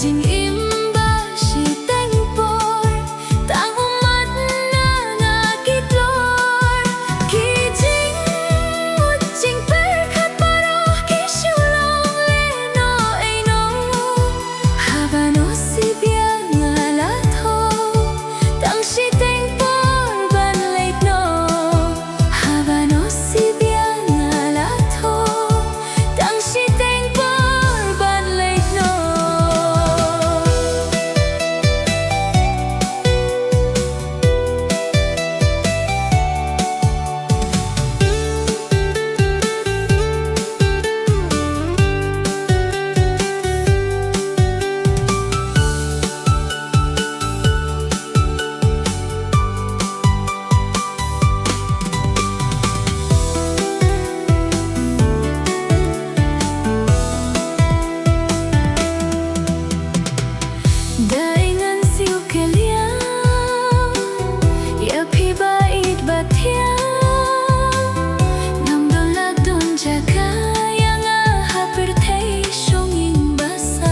Yajing imba si tengpor tang umat na nakitlor kijing ucing perkat paro kisyulong leno aino habano si biang alatho tang si tengpor ban late no habano si biang alatho tang si tengpor ban late no. Daingan siu keliang ya phi bait batiang nam don la don jaga yang haper thei shonging basa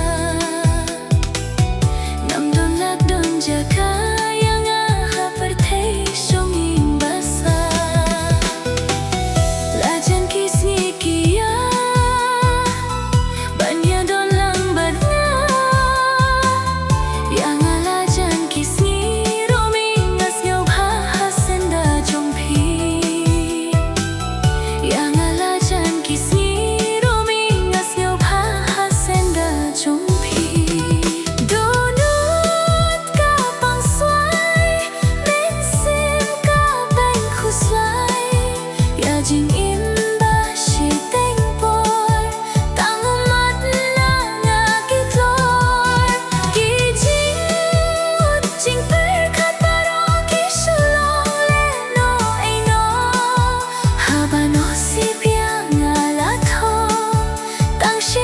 nam don la don jaga yang haper thei shonging basa lajan kisni kia banya don lang badna yang alajan kisni romingas ngau hasenda jongpi yang alajan kisni romingas ngau hasenda jongpi donut ka pangswai mensim ka beng khuslai yajing imba si tengpor tang umat na nakitlor kijing ucing perkat paro kisyulong leno aino habano si biang alatho tang si